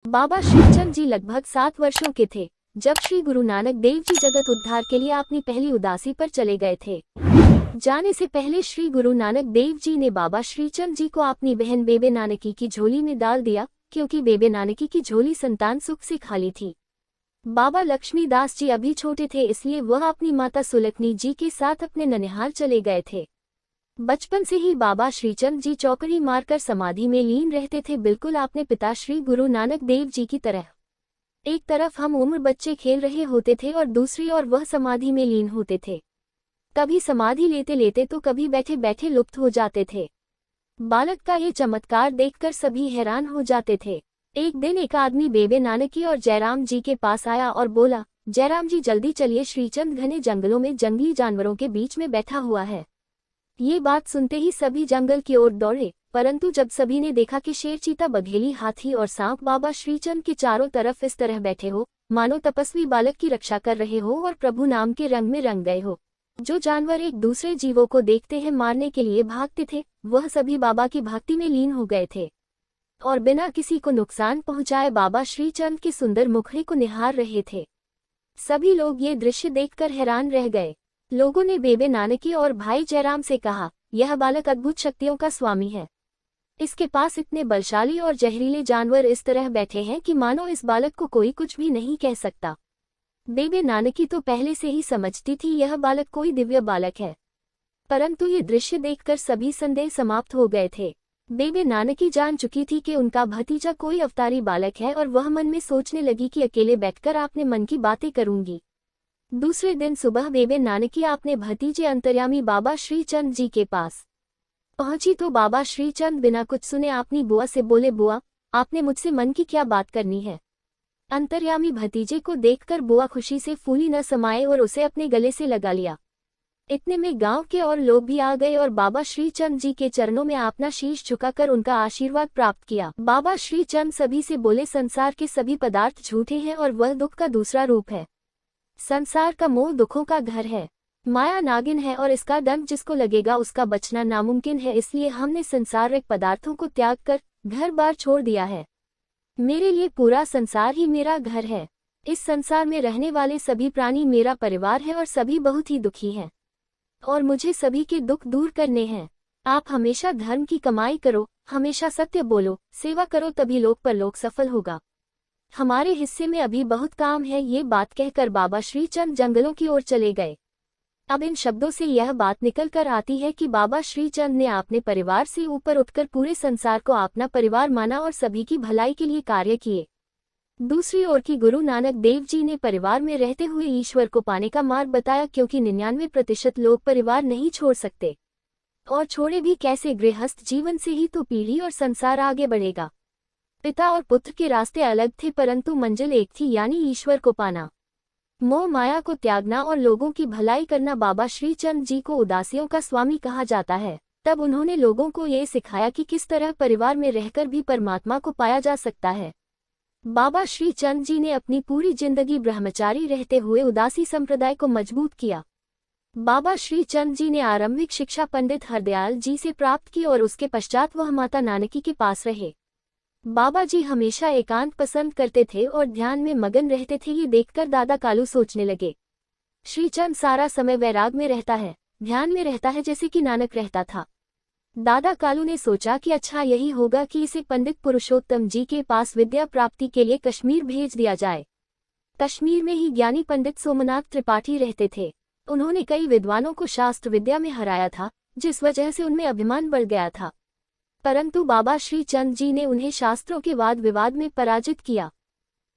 बाबा श्रीचंद जी लगभग 7 वर्षों के थे जब श्री गुरु नानक देव जी जगत उद्धार के लिए अपनी पहली उदासी पर चले गए थे। जाने से पहले श्री गुरु नानक देव जी ने बाबा श्रीचंद जी को अपनी बहन बेबे नानकी की झोली में डाल दिया, क्योंकि बेबे नानकी की झोली संतान सुख से खाली थी। बाबा लक्ष्मीदास जी अभी छोटे थे, इसलिए वह अपनी माता सुलक्ष्मी जी के साथ अपने ननिहाल चले गए थे। बचपन से ही बाबा श्रीचंद जी चौकड़ी मारकर समाधि में लीन रहते थे, बिल्कुल अपने पिता श्री गुरु नानक देव जी की तरह। एक तरफ हम उम्र बच्चे खेल रहे होते थे और दूसरी ओर वह समाधि में लीन होते थे। कभी समाधि लेते लेते तो कभी बैठे बैठे लुप्त हो जाते थे। बालक का ये चमत्कार देखकर सभी हैरान हो जाते थे। एक दिन एक आदमी बेबे नानकी और जयराम जी के पास आया और बोला, जयराम जी जल्दी चलिए, श्रीचंद घने जंगलों में जंगली जानवरों के बीच में बैठा हुआ है। ये बात सुनते ही सभी जंगल की ओर दौड़े, परंतु जब सभी ने देखा कि शेर, चीता, बघेली, हाथी और सांप बाबा श्रीचंद के चारों तरफ इस तरह बैठे हो मानो तपस्वी बालक की रक्षा कर रहे हो और प्रभु नाम के रंग में रंग गए हो। जो जानवर एक दूसरे जीवों को देखते हैं मारने के लिए भागते थे, वह सभी बाबा की भक्ति में लीन हो गए थे और बिना किसी को नुकसान पहुंचाए बाबा श्रीचंद के सुंदर मुखड़े को निहार रहे थे। सभी लोग ये दृश्य देखकर हैरान रह गए। लोगों ने बेबे नानकी और भाई जयराम से कहा, यह बालक अद्भुत शक्तियों का स्वामी है। इसके पास इतने बलशाली और जहरीले जानवर इस तरह बैठे हैं कि मानो इस बालक को कोई कुछ भी नहीं कह सकता। बेबे नानकी तो पहले से ही समझती थी यह बालक कोई दिव्य बालक है, परंतु ये दृश्य देखकर सभी संदेह समाप्त हो गए थे। बेबे नानकी जान चुकी थी कि उनका भतीजा कोई अवतारी बालक है और वह मन में सोचने लगी कि अकेले बैठकर अपने मन की बातें करूंगी। दूसरे दिन सुबह बेबे नानकी अपने भतीजे अंतर्यामी बाबा श्रीचंद जी के पास पहुंची तो बाबा श्रीचंद बिना कुछ सुने अपनी बुआ से बोले, बुआ आपने मुझसे मन की क्या बात करनी है। अंतर्यामी भतीजे को देखकर बुआ खुशी से फूली न समाये और उसे अपने गले से लगा लिया। इतने में गांव के और लोग भी आ गए और बाबा श्रीचंद जी के चरणों में अपना शीश झुकाकर उनका आशीर्वाद प्राप्त किया। बाबा श्रीचंद सभी से बोले, संसार के सभी पदार्थ झूठे हैं और वह दुख का दूसरा रूप है। संसार का मोह दुखों का घर है, माया नागिन है और इसका दंड जिसको लगेगा उसका बचना नामुमकिन है। इसलिए हमने संसारिक पदार्थों को त्याग कर घर बार छोड़ दिया है। मेरे लिए पूरा संसार ही मेरा घर है। इस संसार में रहने वाले सभी प्राणी मेरा परिवार है और सभी बहुत ही दुखी हैं और मुझे सभी के दुख दूर करने हैं। आप हमेशा धर्म की कमाई करो, हमेशा सत्य बोलो, सेवा करो, तभी लोक परलोक सफल होगा। हमारे हिस्से में अभी बहुत काम है। ये बात कहकर बाबा श्रीचंद जंगलों की ओर चले गए। अब इन शब्दों से यह बात निकल कर आती है कि बाबा श्रीचंद ने अपने परिवार से ऊपर उठकर पूरे संसार को अपना परिवार माना और सभी की भलाई के लिए कार्य किए। दूसरी ओर की गुरु नानक देव जी ने परिवार में रहते हुए ईश्वर को पाने का मार्ग बताया, क्योंकि 99% लोग परिवार नहीं छोड़ सकते और छोड़े भी कैसे। गृहस्थ जीवन से ही तो पीढ़ी और संसार आगे बढ़ेगा। पिता और पुत्र के रास्ते अलग थे, परंतु मंजिल एक थी, यानी ईश्वर को पाना, मोह माया को त्यागना और लोगों की भलाई करना। बाबा श्रीचंद जी को उदासियों का स्वामी कहा जाता है। तब उन्होंने लोगों को ये सिखाया कि किस तरह परिवार में रहकर भी परमात्मा को पाया जा सकता है। बाबा श्रीचंद जी ने अपनी पूरी जिंदगी ब्रह्मचारी रहते हुए उदासी संप्रदाय को मजबूत किया। बाबा श्रीचंद जी ने आरंभिक शिक्षा पंडित हरदयाल जी से प्राप्त की और उसके पश्चात वह माता नानकी के पास रहे। बाबा जी हमेशा एकांत पसंद करते थे और ध्यान में मगन रहते थे। ये देखकर दादा कालू सोचने लगे, श्रीचंद सारा समय वैराग में रहता है, ध्यान में रहता है, जैसे कि नानक रहता था। दादा कालू ने सोचा कि अच्छा यही होगा कि इसे पंडित पुरुषोत्तम जी के पास विद्या प्राप्ति के लिए कश्मीर भेज दिया जाए। कश्मीर में ही ज्ञानी पंडित सोमनाथ त्रिपाठी रहते थे। उन्होंने कई विद्वानों को शास्त्र विद्या में हराया था, जिस वजह से उनमें अभिमान बढ़ गया था, परंतु बाबा श्रीचंद जी ने उन्हें शास्त्रों के वाद विवाद में पराजित किया।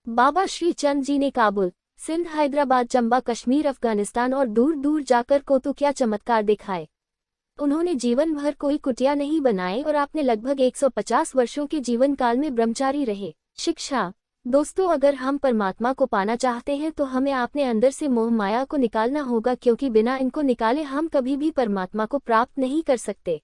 बाबा श्रीचंद जी ने काबुल, सिंध, हैदराबाद, चंबा, कश्मीर, अफगानिस्तान और दूर दूर जाकर को तो क्या चमत्कार दिखाए। उन्होंने जीवन भर कोई कुटिया नहीं बनाए और आपने लगभग 150 वर्षों के जीवन काल में ब्रह्मचारी रहे। शिक्षा। दोस्तों, अगर हम परमात्मा को पाना चाहते हैं तो हमें अपने अंदर से मोह माया को निकालना होगा, क्योंकि बिना इनको निकाले हम कभी भी परमात्मा को प्राप्त नहीं कर सकते।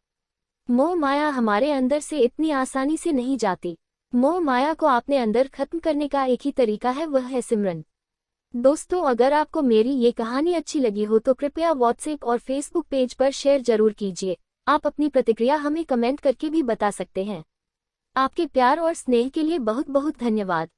मोह माया हमारे अंदर से इतनी आसानी से नहीं जाती। मोह माया को अपने अंदर खत्म करने का एक ही तरीका है, वह है सिमरन। दोस्तों, अगर आपको मेरी ये कहानी अच्छी लगी हो तो कृपया व्हाट्सएप और फेसबुक पेज पर शेयर जरूर कीजिए। आप अपनी प्रतिक्रिया हमें कमेंट करके भी बता सकते हैं। आपके प्यार और स्नेह के लिए बहुत बहुत धन्यवाद।